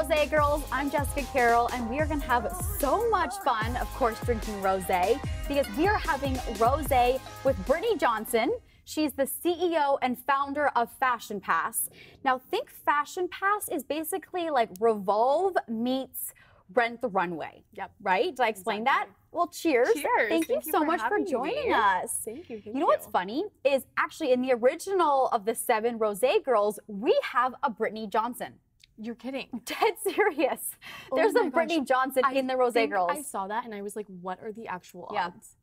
Rosé Girls, I'm Jessica Carroll, and we are going to have so much fun, of course, drinking rosé, because we are having rosé with Brittany Johnson. She's the CEO and founder of FashionPass. Now, think FashionPass is basically like Revolve meets Rent the Runway. Yep. Right? Did I explain that? Well, cheers. Cheers. Thank you so much for joining us. Thank you. You know what's funny is actually in the original of the 7 Rosé Girls, we have a Brittany Johnson. You're kidding. Dead serious. There's a Brittany Johnson in the Rosé Girls. I saw that and I was like, what are the actual odds?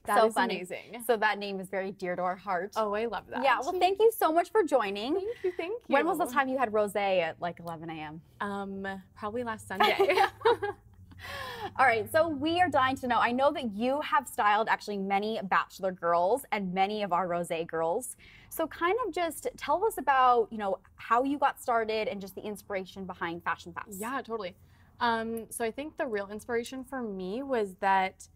Yeah. That is funny. Amazing. So that name is very dear to our heart. Oh, I love that. Yeah, well, thank you so much for joining. Thank you. When was the time you had rosé at like 11 a.m.? Probably last Sunday. All right, so we are dying to know. I know that you have styled actually many Bachelor girls and many of our Rosé girls. So kind of just tell us about, you know, how you got started and just the inspiration behind FashionPass. Yeah, totally. So I think the real inspiration for me was that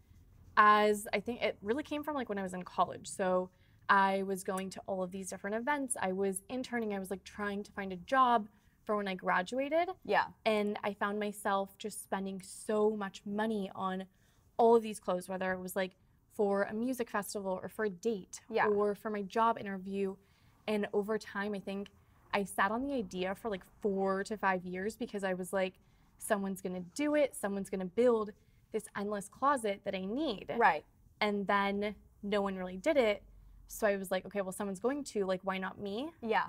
I think it really came from like when I was in college. So I was going to all of these different events. I was interning. I was like trying to find a job for when I graduated. Yeah. And I found myself just spending so much money on all of these clothes, whether it was like for a music festival or for a date or for my job interview. And over time, I think I sat on the idea for like 4 to 5 years because I was like, someone's going to do it. Someone's going to build this endless closet that I need. Right. And then no one really did it. So I was like, okay, well, someone's going to, like, why not me? Yeah.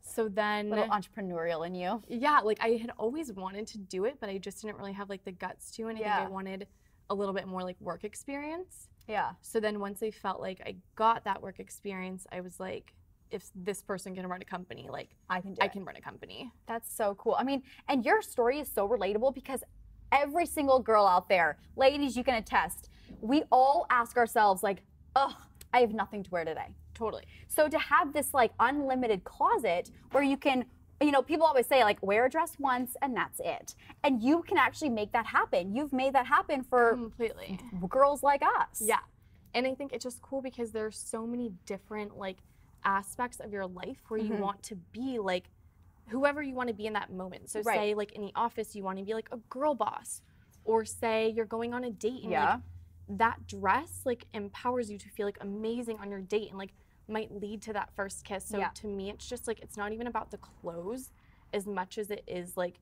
So then, a little entrepreneurial in you. Yeah, like I had always wanted to do it, but I just didn't really have like the guts to, and I think I wanted a little bit more like work experience. Yeah. So then once I felt like I got that work experience, I was like, if this person can run a company, like I can run a company. That's so cool. I mean, and your story is so relatable because every single girl out there, ladies, you can attest, we all ask ourselves like, oh, I have nothing to wear today. Totally. So to have this like unlimited closet where you can, you know, people always say like wear a dress once and that's it. And you can actually make that happen. You've made that happen for completely girls like us. Yeah. And I think it's just cool because there's so many different like aspects of your life where you want to be like whoever you want to be in that moment. So say like in the office, you want to be like a girl boss, or say you're going on a date and like that dress like empowers you to feel like amazing on your date and like might lead to that first kiss. So to me, it's just like, it's not even about the clothes as much as it is like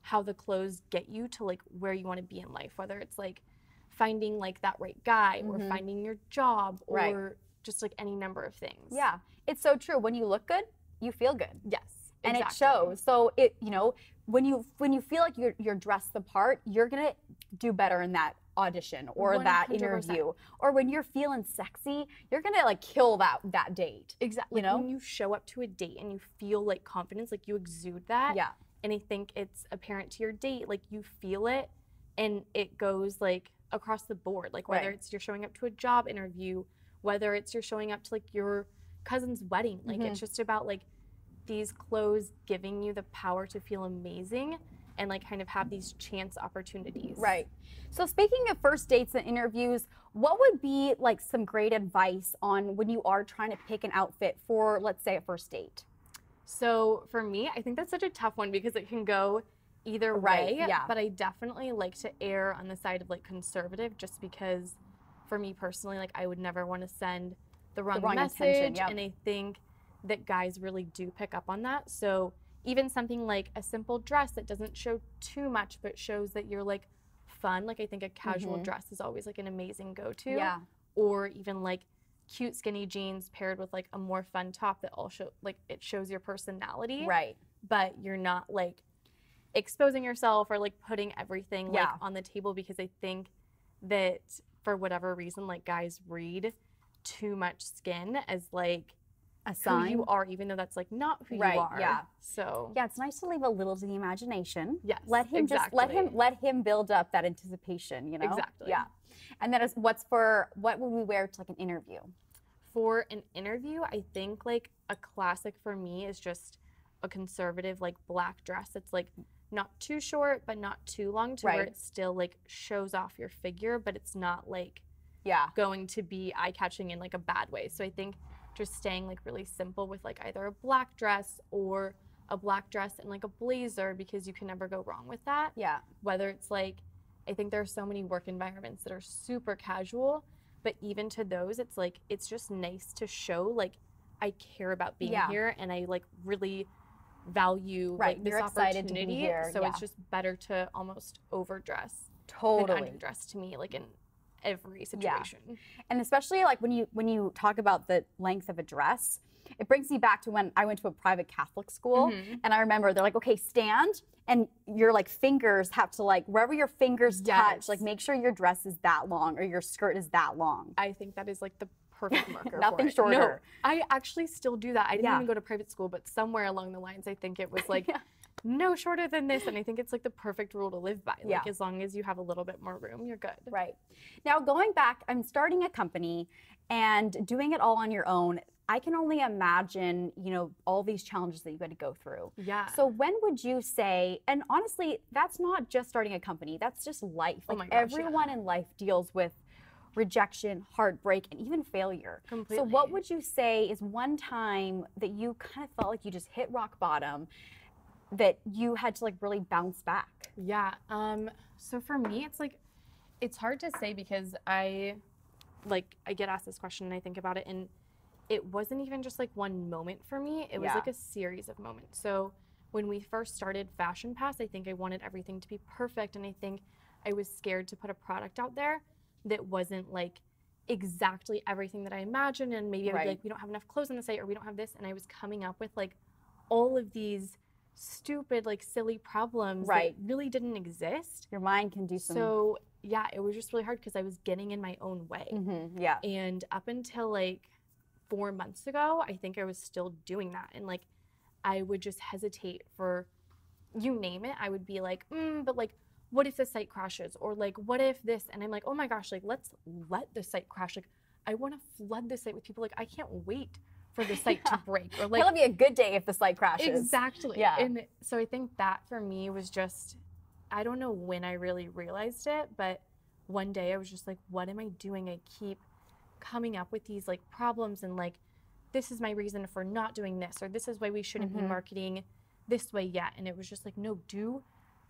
how the clothes get you to like where you want to be in life, whether it's like finding like that right guy or finding your job or just like any number of things. Yeah, it's so true. When you look good, you feel good. Yes. And it shows. So it, you know, when you feel like you're dressed the part, you're gonna do better in that audition or 100%. That interview. Or when you're feeling sexy, you're gonna like kill that date. Exactly. You know, when you show up to a date and you feel like confidence, like you exude that. Yeah. And I think it's apparent to your date, like you feel it, and it goes like across the board. Like whether it's you're showing up to a job interview, whether it's you're showing up to like your cousin's wedding, like it's just about like these clothes giving you the power to feel amazing and like kind of have these chance opportunities. Right. So speaking of first dates and interviews, what would be like some great advice on when you are trying to pick an outfit for, let's say, a first date? So for me, I think that's such a tough one because it can go either way. Yeah. But I definitely like to err on the side of like conservative, just because for me personally, like I would never want to send the wrong message. Intention, And I think that guys really do pick up on that. So even something like a simple dress that doesn't show too much but shows that you're like fun, like I think a casual dress is always like an amazing go-to. Yeah. Or even like cute skinny jeans paired with like a more fun top that also like it shows your personality. Right. But you're not like exposing yourself or like putting everything like on the table, because I think that for whatever reason like guys read too much skin as like a sign who you are, even though that's like not who you are. Yeah. So yeah, it's nice to leave a little to the imagination. Yes. Let him just let him build up that anticipation, you know? Exactly. Yeah. And that is what would we wear to like an interview? For an interview, I think like a classic for me is just a conservative like black dress that's like not too short but not too long to where it still like shows off your figure, but it's not like going to be eye-catching in like a bad way. So I think just staying like really simple with like either a black dress or a black dress and like a blazer because you can never go wrong with that. Yeah. Whether it's like, I think there are so many work environments that are super casual, but even to those, it's like, it's just nice to show like, I care about being here and I like really value like this opportunity. To be here. So it's just better to almost overdress than underdress to me, like in every situation. And especially like when you talk about the length of a dress, it brings me back to when I went to a private Catholic school, and I remember they're like, okay, stand, and your like fingers have to like, wherever your fingers touch, like make sure your dress is that long or your skirt is that long. I think that is like the perfect marker. Nothing for it. shorter. No, I actually still do that. I didn't even go to private school, but somewhere along the lines, I think it was like no shorter than this, and I think it's like the perfect rule to live by. Like as long as you have a little bit more room, you're good. Right. Now going back, I'm starting a company and doing it all on your own. I can only imagine, you know, all these challenges that you had to go through. Yeah. So when would you say, and honestly, that's not just starting a company, that's just life. Like my gosh, everyone in life deals with rejection, heartbreak, and even failure. Completely. So what would you say is one time that you kind of felt like you just hit rock bottom, that you had to like really bounce back? Yeah. So for me, it's like, it's hard to say because I get asked this question and I think about it, and it wasn't even just like one moment for me. It was like a series of moments. So when we first started FashionPass, I think I wanted everything to be perfect. And I think I was scared to put a product out there that wasn't like exactly everything that I imagined. And maybe I would be like, we don't have enough clothes on the site, or we don't have this. And I was coming up with like all of these stupid, like silly problems that really didn't exist. Your mind can do some. So yeah, it was just really hard because I was getting in my own way. And up until like 4 months ago, I think I was still doing that. And like, I would just hesitate for, you name it. I would be like, but like, what if the site crashes? Or like, what if this? And I'm like, oh my gosh, like, let's let the site crash. Like, I want to flood the site with people. Like, I can't wait for the site to break. Or like, it'll be a good day if the site crashes. Exactly. And so I think that for me was just, I don't know when I really realized it, but one day I was just like, what am I doing? I keep coming up with these like problems and like, this is my reason for not doing this, or this is why we shouldn't be marketing this way yet. And it was just like, no, do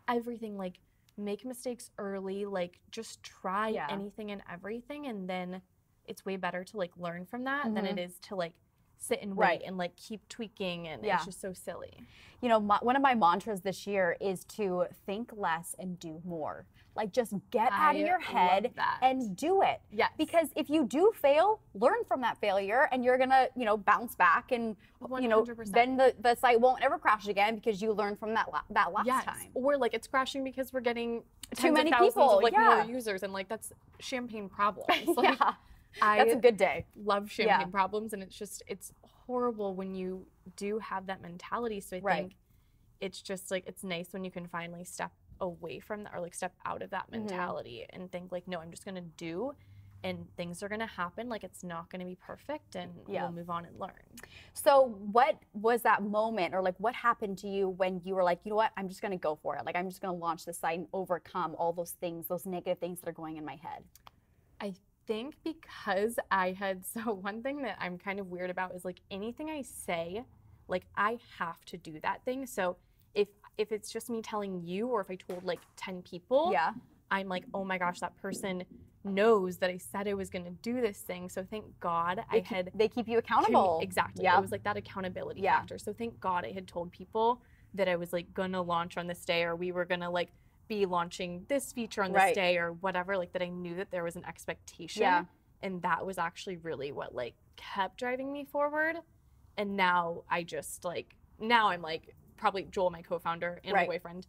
everything, like make mistakes early, like just try anything and everything. And then it's way better to like learn from that than it is to like sit and wait and like keep tweaking. And it's just so silly. You know, one of my mantras this year is to think less and do more. Like just get out of your head and do it. Yes. Because if you do fail, learn from that failure and you're gonna, you know, bounce back and 100%. You know, then the site won't ever crash again because you learned from that last time. Or like it's crashing because we're getting too many people of like more users, and like that's champagne problems. Like, that's a good day. Love champagne problems, and it's horrible when you do have that mentality. So I think it's just like, it's nice when you can finally step away from that, or like step out of that mentality and think like, no, I'm just gonna do, and things are gonna happen. Like it's not gonna be perfect, and we'll move on and learn. So what was that moment, or like what happened to you when you were like, you know what, I'm just gonna go for it. Like I'm just gonna launch the site and overcome all those things, those negative things that are going in my head? I think because I had, so one thing that I'm kind of weird about is like anything I say, like I have to do that thing. So if it's just me telling you, or if I told like 10 people, I'm like, oh my gosh, that person knows that I said I was going to do this thing. So thank God they keep you accountable. Exactly. It was like that accountability factor. So thank God I had told people that I was like gonna launch on this day, or we were gonna like be launching this feature on this day, or whatever, like that I knew that there was an expectation. And that was actually really what like kept driving me forward. And now I just like, now I'm like, probably Joel, my co-founder and my boyfriend,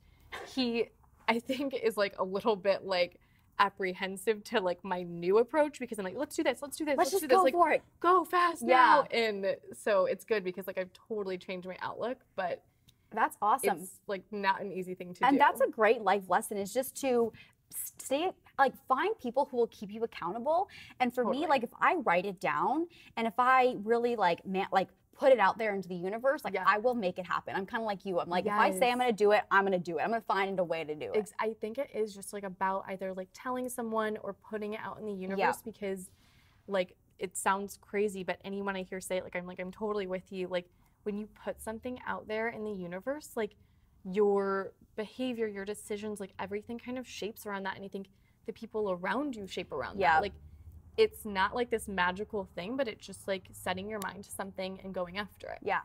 he, I think is like a little bit like apprehensive to like my new approach, because I'm like, let's do this, let's just do this, go like, for it, go fast now. And so it's good because like I've totally changed my outlook, but that's awesome. It's like not an easy thing to do. And that's a great life lesson, is just to stay, like find people who will keep you accountable. And for me, like if I write it down and if I really like put it out there into the universe, like I will make it happen. I'm kind of like you. I'm like, if I say I'm going to do it, I'm going to do it. I'm going to find a way to do it. I think it is just like about either like telling someone or putting it out in the universe, because like it sounds crazy, but anyone I hear say it, like, I'm totally with you. Like, when you put something out there in the universe, like, your behavior, your decisions, like, everything kind of shapes around that. And I think the people around you shape around that. Like, it's not like this magical thing, but it's just like setting your mind to something and going after it. Yeah.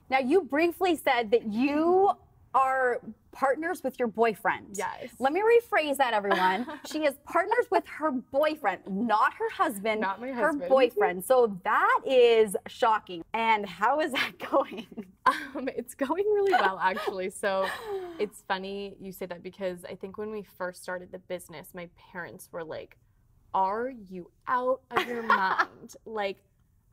Now, you briefly said that you are partners with your boyfriend. Yes. Let me rephrase that, everyone. She is partners with her boyfriend, not her husband. Not my her husband. boyfriend. So that is shocking. And how is that going? It's going really well, actually. So it's funny you say that, because I think when we first started the business, my parents were like, "Are you out of your mind?" Like,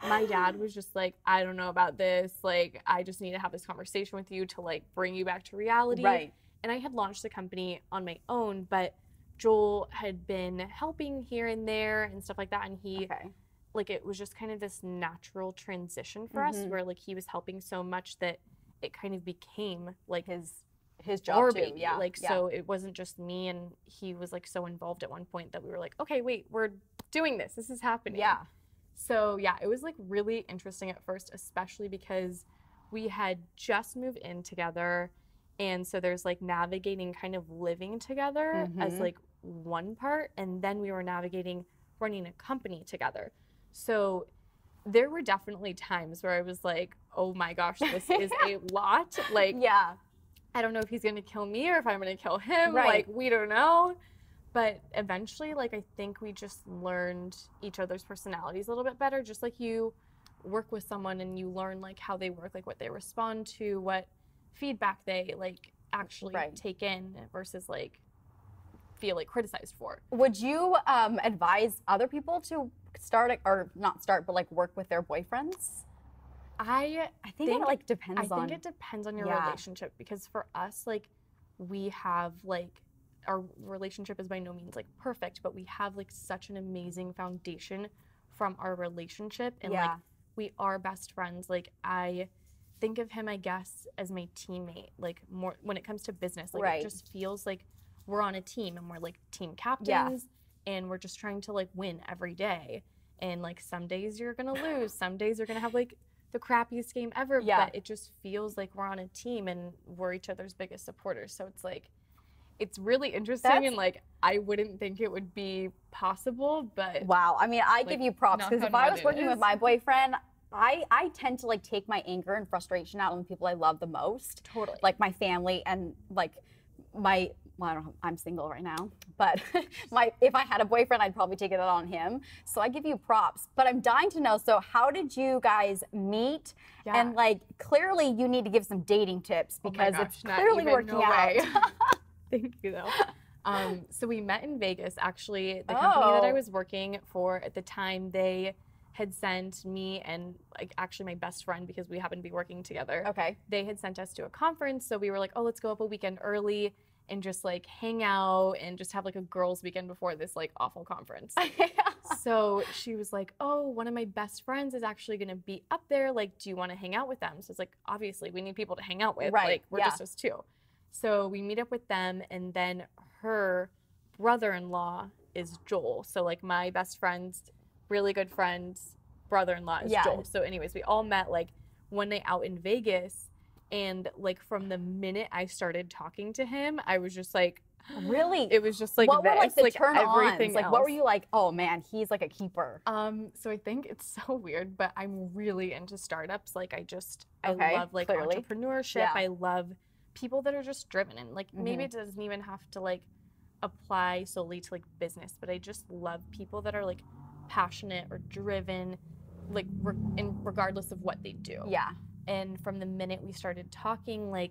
my dad was just like, "I don't know about this. Like, I just need to have this conversation with you to like bring you back to reality." Right. And I had launched the company on my own, but Joel had been helping here and there and stuff like that. And he, like, it was just kind of this natural transition for us, where like he was helping so much that it kind of became like his job too. Yeah. Like, so it wasn't just me, and he was like so involved at one point that we were like, okay, wait, we're doing this. This is happening. Yeah. So yeah, it was like really interesting at first, especially because we had just moved in together. And so there's like navigating kind of living together as like one part. And then we were navigating running a company together. So there were definitely times where I was like, oh my gosh, this is a lot. Like, I don't know if he's going to kill me or if I'm going to kill him. Like, we don't know. But eventually, like, I think we just learned each other's personalities a little bit better. Just like you work with someone and you learn, like, how they work, like, what they respond to, what feedback they, like, actually take in versus, like, feel, like, criticized for. Would you advise other people to start, or not start, but, like, work with their boyfriends? I think it, like, depends on... I think it depends on your relationship, because for us, like, we have, like... our relationship is by no means like perfect, but we have like such an amazing foundation from our relationship, and like we are best friends. Like, I think of him, I guess, as my teammate, like more when it comes to business. Like it just feels like we're on a team and we're like team captains and we're just trying to like win every day. And like some days you're gonna lose, some days you're gonna have like the crappiest game ever, but it just feels like we're on a team and we're each other's biggest supporters. So it's like, it's really interesting, and like I wouldn't think it would be possible, but wow. I mean, I give you props, because if I was working with my boyfriend, I tend to like take my anger and frustration out on the people I love the most. Totally. Like my family and like my, well, I don't know, I'm single right now, but if I had a boyfriend, I'd probably take it out on him. So I give you props, but I'm dying to know, so how did you guys meet? And like, clearly you need to give some dating tips, because it's clearly working out. Thank you, though. So we met in Vegas, actually. The company that I was working for at the time, they had sent me and like actually my best friend, because we happened to be working together. They had sent us to a conference, so we were like, oh, let's go up a weekend early and just like hang out and just have like a girls' weekend before this like awful conference. So she was like, oh, one of my best friends is actually going to be up there. Like, do you want to hang out with them? So it's like, obviously, we need people to hang out with. Like, we're just us two. So we meet up with them, and then her brother-in-law is Joel. So like my best friend's really good friend's brother-in-law is Joel. So anyways, we all met like one night out in Vegas, and like from the minute I started talking to him, I was just like, really? It was just like, what were like the turn-ons? Like, else. what were you like, oh man, he's like a keeper? So I think it's so weird, but I'm really into startups. Like I love like entrepreneurship. I love people that are just driven, and like maybe it doesn't even have to like apply solely to like business, but I just love people that are like passionate or driven, like regardless of what they do. And from the minute we started talking, like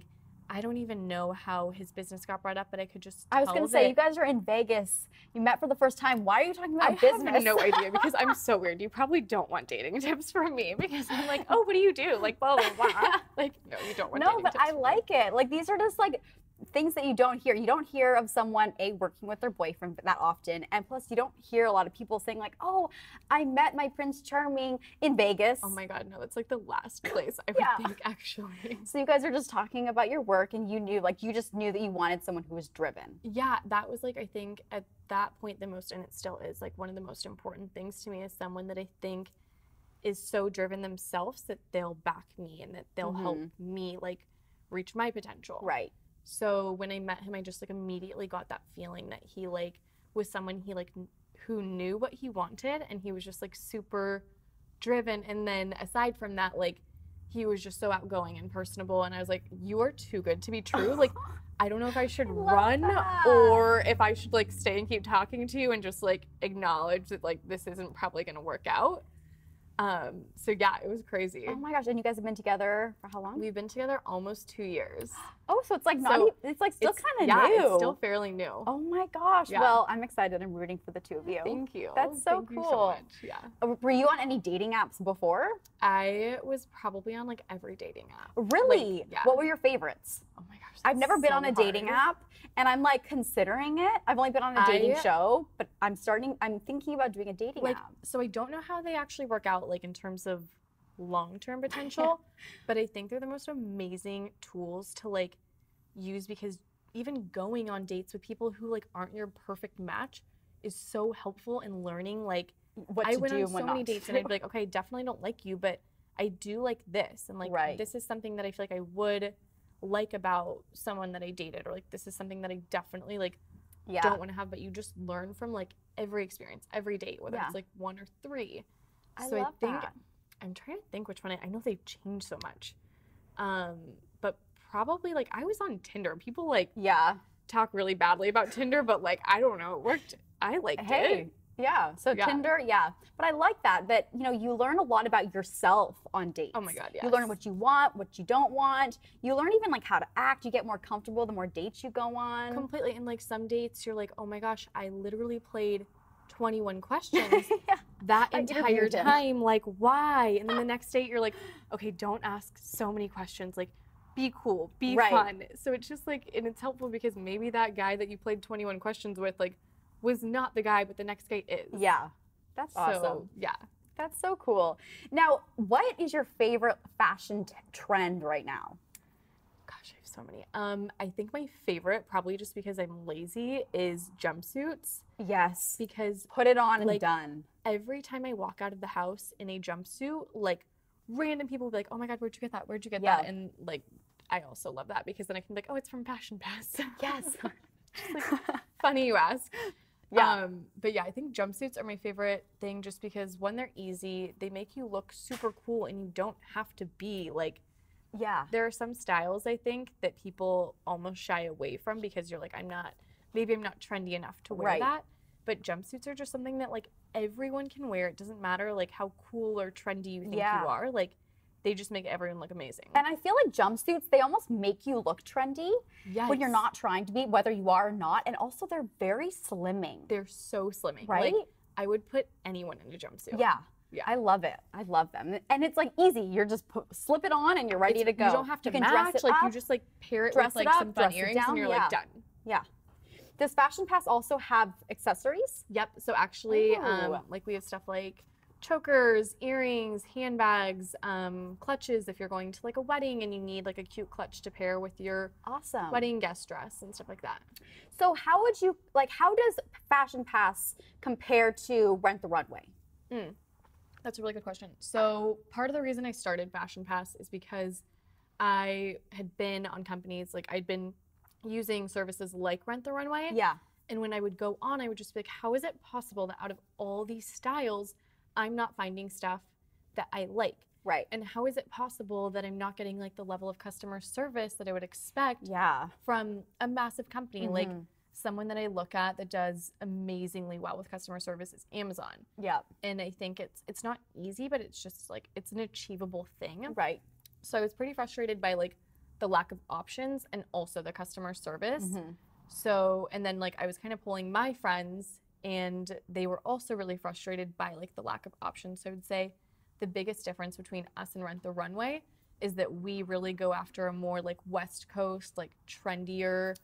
I don't even know how his business got brought up, but I could just tell. I was going to say, you guys are in Vegas. You met for the first time. Why are you talking about business? I have no idea, because I'm so weird. You probably don't want dating tips from me, because I'm like, oh, what do you do? Like, blah, blah, blah. Like, no, you don't want dating tips. No, but I like it. Like, these are just like things that you don't hear. You don't hear of someone, A, working with their boyfriend that often, and plus you don't hear a lot of people saying like, oh, I met my Prince Charming in Vegas. Oh my God, no, that's like the last place I would think, actually. So you guys are just talking about your work, and you just knew that you wanted someone who was driven. Yeah, that was like, I think at that point the most, and it still is, like one of the most important things to me is someone that I think is so driven themselves that they'll back me and that they'll help me like reach my potential. Right. So when I met him, I just like immediately got that feeling that he like was someone he like who knew what he wanted, and he was just like super driven. And then aside from that, like he was just so outgoing and personable, and I was like, you are too good to be true. Like I don't know if I should run or if I should like stay and keep talking to you and just like acknowledge that like this isn't probably gonna work out. So yeah, it was crazy. Oh my gosh, and you guys have been together for how long? We've been together almost 2 years. Oh, so it's like it's like still kind of new. Yeah, it's still fairly new. Oh my gosh. Yeah. Well, I'm excited. I'm rooting for the two of you. Thank you. That's so cool. Thank you so much. Yeah. Were you on any dating apps before? I was probably on like every dating app. Really? Like, yeah. What were your favorites? Oh my gosh. I've never been on a dating app, and I'm like considering it. I've only been on a dating show, but I'm thinking about doing a dating app. So I don't know how they actually work out like in terms of long-term potential, but I think they're the most amazing tools to like use, because even going on dates with people who like aren't your perfect match is so helpful in learning like what I to went do on so many dates and I'd be like, okay, I definitely don't like you, but I do like this, and like this is something that I feel like I would like about someone that I dated, or like this is something that I definitely like don't want to have, but you just learn from like every experience, every date, whether it's like 1 or 3. I love that. I'm trying to think which one. I know they've changed so much, but probably like I was on Tinder. People like talk really badly about Tinder, but like I don't know, it worked. I liked it. Yeah. So Tinder, but I like that you know you learn a lot about yourself on dates. Oh my God, yes. You learn what you want, what you don't want. You learn even like how to act. You get more comfortable the more dates you go on. Completely. And like some dates, you're like, oh my gosh, I literally played 21 questions that entire time. Like, why? And then the next date, you're like, okay, don't ask so many questions. Like, be cool, be fun. So it's just like, and it's helpful because maybe that guy that you played 21 questions with, like, was not the guy, but the next guy is. Yeah, that's awesome. So, yeah. That's so cool. Now, what is your favorite fashion trend right now? Gosh, I have so many. I think my favorite, probably just because I'm lazy, is jumpsuits. Yes. Because put it on and done. Every time I walk out of the house in a jumpsuit, like random people will be like, oh my God, where'd you get that? Where'd you get that? And like, I also love that because then I can be like, oh, it's from FashionPass. Yes. Just like, funny you ask. Yeah. But yeah, I think jumpsuits are my favorite thing just because one, they're easy. They make you look super cool and you don't have to be like, there are some styles I think that people almost shy away from because you're like, maybe I'm not trendy enough to wear that. But jumpsuits are just something that like everyone can wear. It doesn't matter like how cool or trendy you think you are. Like they just make everyone look amazing. And I feel like jumpsuits, they almost make you look trendy when you're not trying to be, whether you are or not. And also they're very slimming. They're so slimming. Right? Like, I would put anyone in a jumpsuit. Yeah. I love it. I love them. And it's like easy. You're just slip it on and you're ready to go. You don't have to match. Dress it up, you just like pair it with like some fun earrings and you're like done. Yeah. Does FashionPass also have accessories? Yep. So actually, like we have stuff like chokers, earrings, handbags, clutches if you're going to like a wedding and you need like a cute clutch to pair with your wedding guest dress and stuff like that. So how would you, how does FashionPass compare to Rent the Runway? That's a really good question. So part of the reason I started FashionPass is because I had been on companies, like I'd been using services like Rent the Runway. Yeah. And when I would go on, I would just be like, how is it possible that out of all these styles, I'm not finding stuff that I like? Right. And how is it possible that I'm not getting like the level of customer service that I would expect from a massive company? Like someone that I look at that does amazingly well with customer service is Amazon. Yeah. And I think it's not easy, but it's just like, it's an achievable thing. Right. So I was pretty frustrated by like the lack of options and also the customer service. So, and then like I was kind of polling my friends and they were also really frustrated by like the lack of options. So I would say the biggest difference between us and Rent the Runway is that we really go after a more like West Coast, like trendier,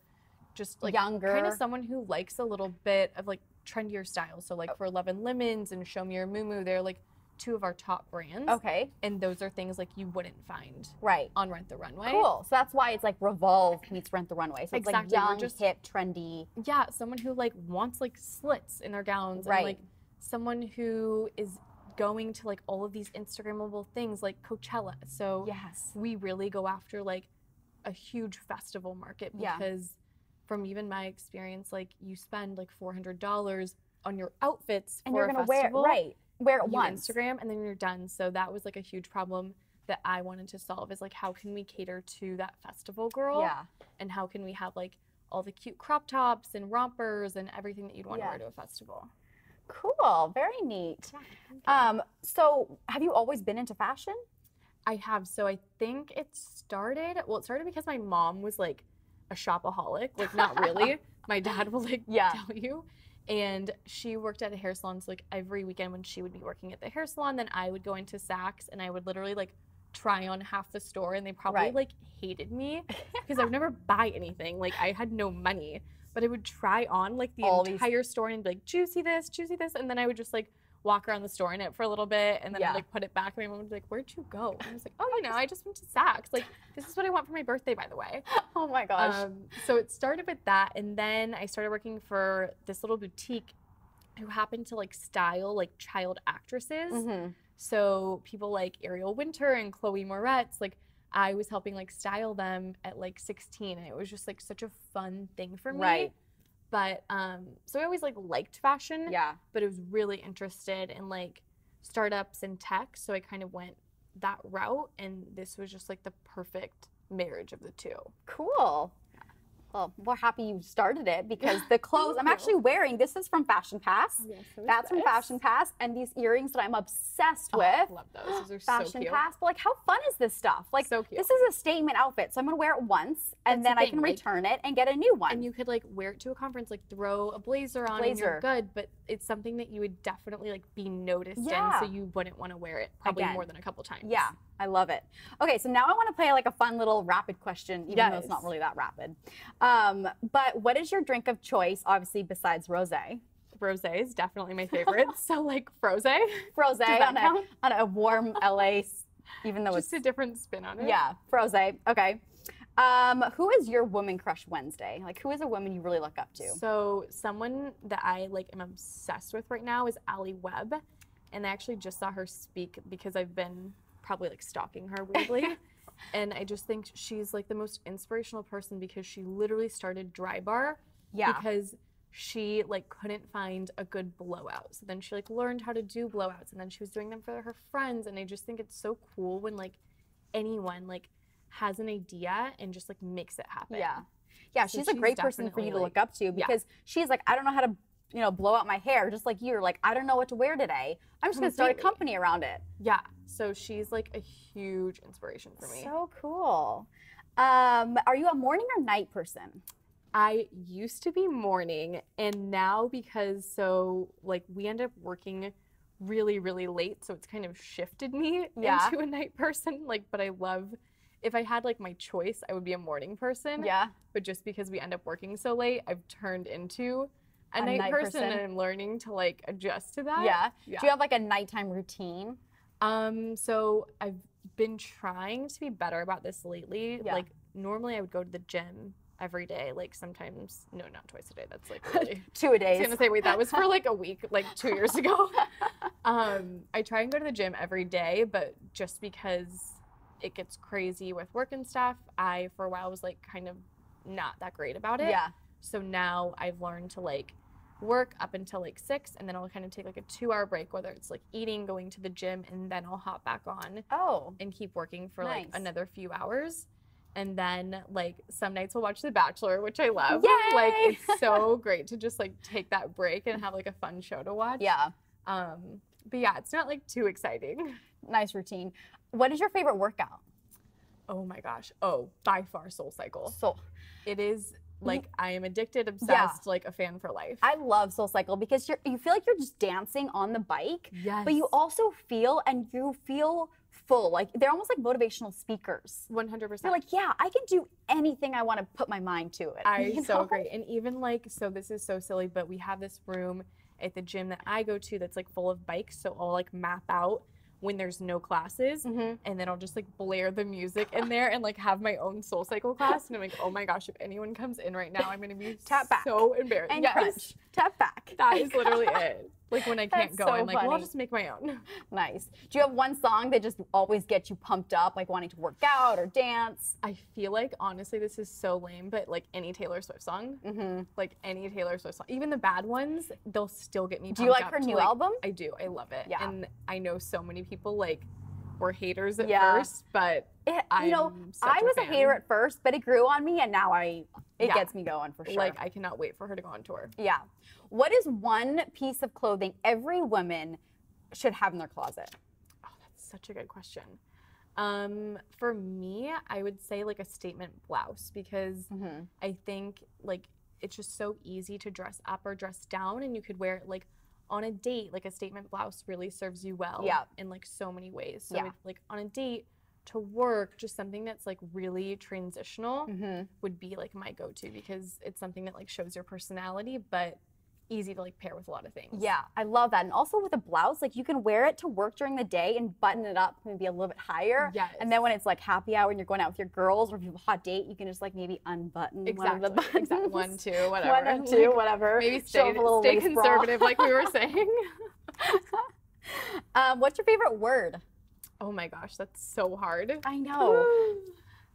just like younger, kind of someone who likes a little bit of like trendier style. So like for Love and Lemons and Show Me Your Moo, they're like two of our top brands. Okay. And those are things like you wouldn't find on Rent the Runway. Cool. So that's why it's like Revolve meets Rent the Runway. So it's exactly. like young, just hip, trendy. Yeah, someone who like wants like slits in their gowns, and like someone who is going to like all of these Instagrammable things like Coachella. So yes, we really go after like a huge festival market, because from even my experience, like you spend like $400 on your outfits and for you're a gonna festival, wear it once, Instagram, and then you're done. So that was like a huge problem that I wanted to solve, is like how can we cater to that festival girl? Yeah. And how can we have like all the cute crop tops and rompers and everything that you'd want to wear to a festival? Cool, very neat. So have you always been into fashion? I have. So I think it started because my mom was like a shopaholic, like not really. My dad will like tell you. And she worked at a hair salon, so like every weekend when she would be working at the hair salon, then I would go into Saks and I would literally like try on half the store, and they probably like hated me because I would never buy anything. Like I had no money, but I would try on like the entire store and be like, juicy this, and then I would just like walk around the store in it for a little bit, and then I'd like put it back, and my mom would be like, where'd you go? And I was like, oh, you know, I just went to Saks. Like, this is what I want for my birthday, by the way. Oh my gosh. So it started with that, and then I started working for this little boutique who happened to like style like child actresses. So people like Ariel Winter and Chloe Moretz, like I was helping like style them at like 16, and it was just like such a fun thing for me. But so I always like liked fashion, but I was really interested in like startups and tech, so I kind of went that route, and this was just like the perfect marriage of the two. Cool. Well, we're happy you started it, because the clothes I'm actually wearing, this is from FashionPass. Yes, that's from FashionPass, and these earrings that I'm obsessed with. I love those. Those are so cute. FashionPass, but like how fun is this stuff? Like so cute. This is a statement outfit, so I'm gonna wear it once, and then I can return it and get a new one. And you could like wear it to a conference, like throw a blazer on and you're good, but it's something that you would definitely like be noticed in, so you wouldn't want to wear it probably more than a couple times. Yeah. I love it. Okay, so now I want to play like a fun little rapid question, even though it's not really that rapid. But what is your drink of choice, obviously, besides rosé? Rosé is definitely my favorite. So like Rosé. Rosé on a warm LA, even though just a different spin on it. Yeah, Rosé. Okay. Who is your woman crush Wednesday? Like, who is a woman you really look up to? So someone that I like am obsessed with right now is Allie Webb, and I actually just saw her speak because I've been probably like stalking her weirdly. And I just think she's like the most inspirational person, because she literally started Dry Bar because she like couldn't find a good blowout. So then she like learned how to do blowouts, and then she was doing them for her friends. And I just think it's so cool when like anyone like has an idea and just like makes it happen. Yeah, so she's a great person for you to look up to, because she's like, I don't know how to, you know, blow out my hair, just like you're like, I don't know what to wear today. I'm just gonna start a company around it. Yeah. So she's like a huge inspiration for me. So cool. Are you a morning or night person? I used to be morning, and now because like we end up working really, really late, so it's kind of shifted me into a night person. Like, but I love, if I had like my choice, I would be a morning person. Yeah. But just because we end up working so late, I've turned into a night person, and I'm learning to like adjust to that. Yeah. Do you have like a nighttime routine? So I've been trying to be better about this lately. Like normally I would go to the gym every day, like sometimes, no, not twice a day. That's like really 2 a day. I was gonna say, wait, that was for like a week, like 2 years ago. I try and go to the gym every day, but just because it gets crazy with work and stuff, I for a while was like kind of not that great about it. Yeah. So now I've learned to like work up until like 6, and then I'll kind of take like a 2-hour break, whether it's like eating, going to the gym, and then I'll hop back on and keep working for like another few hours. And then like some nights we'll watch The Bachelor, which I love. Yay! Like it's so great to just like take that break and have like a fun show to watch. Yeah. But yeah, it's not like too exciting. Nice routine. What is your favorite workout? Oh my gosh. Oh, by far SoulCycle. So it is like I am addicted, obsessed, like a fan for life. I love SoulCycle because you feel like you're just dancing on the bike, but you also feel full. Like they're almost like motivational speakers. 100%. You're like, yeah, I can do anything I want to put my mind to it. So agree. And even like, so this is so silly, but we have this room at the gym that I go to that's like full of bikes. So I'll like map out when there's no classes, and then I'll just like blare the music in there and like have my own SoulCycle class. And I'm like, oh my gosh, if anyone comes in right now, I'm gonna be so embarrassed. And crunch. Tap back. That is literally it. Like when I can't go, I'm like, well, I'll just make my own. Nice. Do you have one song that just always gets you pumped up, like wanting to work out or dance? I feel like, honestly, this is so lame, but like any Taylor Swift song, like any Taylor Swift song, even the bad ones, they'll still get me pumped up. Do you like her new album? I do. I love it. Yeah. And I know so many people like were haters at first, but I was a hater at first, but it grew on me, and now it gets me going for sure. Like I cannot wait for her to go on tour. Yeah. What is one piece of clothing every woman should have in their closet? Oh, that's such a good question. For me, I would say like a statement blouse, because I think like it's just so easy to dress up or dress down, and you could wear it like on a date. Like a statement blouse really serves you well in like so many ways. So like on a date, to work, just something that's like really transitional would be like my go-to, because it's something that like shows your personality, but easy to like pair with a lot of things. Yeah, I love that. And also with a blouse, like you can wear it to work during the day and button it up maybe a little bit higher. Yes. And then when it's like happy hour and you're going out with your girls, or if you have a hot date, you can just like maybe unbutton one of the buttons. Exactly. One, two, whatever. One or two, whatever. Maybe stay conservative like we were saying. What's your favorite word? Oh my gosh, that's so hard. I know.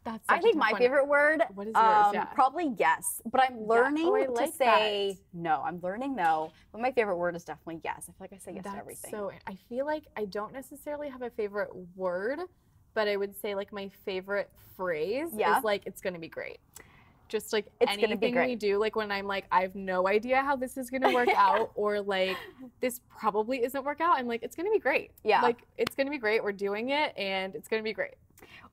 That's I think my favorite word, what is yours? probably yes, but I'm learning to say no. I'm learning no, but my favorite word is definitely yes. I feel like I say yes to everything. So I feel like I don't necessarily have a favorite word, but I would say like my favorite phrase is like, it's gonna be great. Just like anything we do, like when I'm like, I have no idea how this is gonna work out, or like this probably isn't work out, I'm like, it's gonna be great. Yeah. Like it's gonna be great, we're doing it, and it's gonna be great.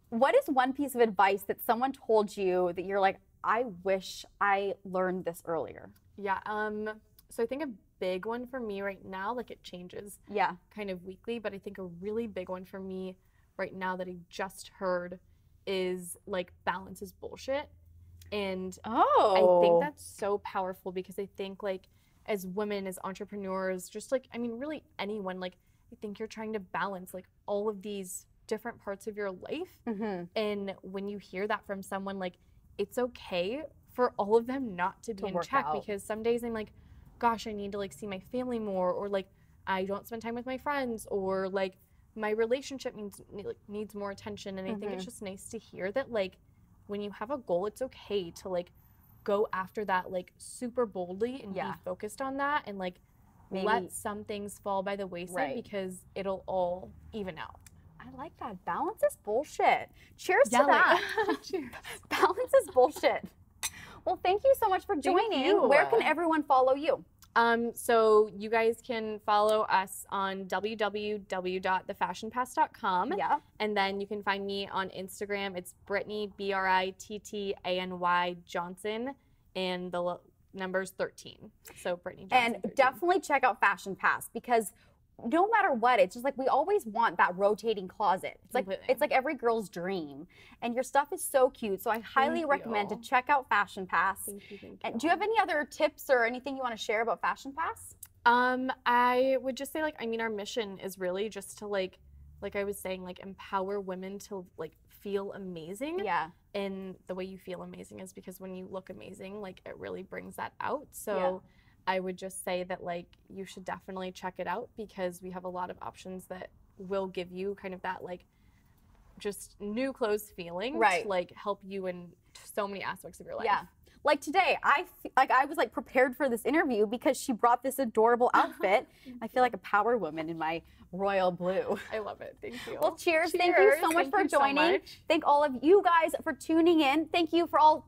What is one piece of advice that someone told you that you're like, I wish I learned this earlier? Yeah, so I think a big one for me right now, like it changes kind of weekly, but I think a really big one for me right now that I just heard is like, balance is bullshit. And I think that's so powerful, because I think like as women, as entrepreneurs, just like, I mean, really anyone, like I think you're trying to balance like all of these different parts of your life. And when you hear that from someone, like it's okay for all of them not to be in check, because some days I'm like, gosh, I need to like see my family more, or like I don't spend time with my friends, or like my relationship needs more attention. And I think it's just nice to hear that like when you have a goal, it's okay to like go after that like super boldly and be focused on that, and like let some things fall by the wayside, because it'll all even out. I like that. Balance is bullshit. Cheers to that. Cheers. Balance is bullshit. Well, thank you so much for joining. Where can everyone follow you? So you guys can follow us on www.thefashionpass.com. Yeah. And then you can find me on Instagram. It's Brittany, Brittany Johnson, and the number's 13. So Brittany Johnson. And 13. definitely check out FashionPass, because no matter what, it's just like we always want that rotating closet. It's like every girl's dream, and your stuff is so cute. So I highly recommend to check out FashionPass. Thank you. And do you have any other tips or anything you want to share about FashionPass? I would just say, like, I mean, our mission is really just to like I was saying, like empower women to like feel amazing. Yeah. And the way you feel amazing is because when you look amazing, like it really brings that out. So I would just say that like you should definitely check it out, because we have a lot of options that will give you kind of that like just new clothes feeling, to like help you in so many aspects of your life. Yeah. Like today, I was like prepared for this interview because she brought this adorable outfit. I feel like a power woman in my royal blue. I love it. Thank you. Well, cheers. Thank you so much for joining. Thank all of you guys for tuning in. Thank you all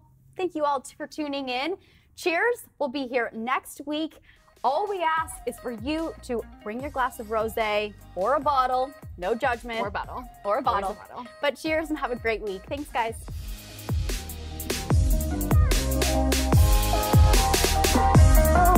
for tuning in. Cheers. We'll be here next week. All we ask is for you to bring your glass of rosé or a bottle. No judgment. Or a bottle. Or a bottle. But cheers and have a great week. Thanks, guys. Bye.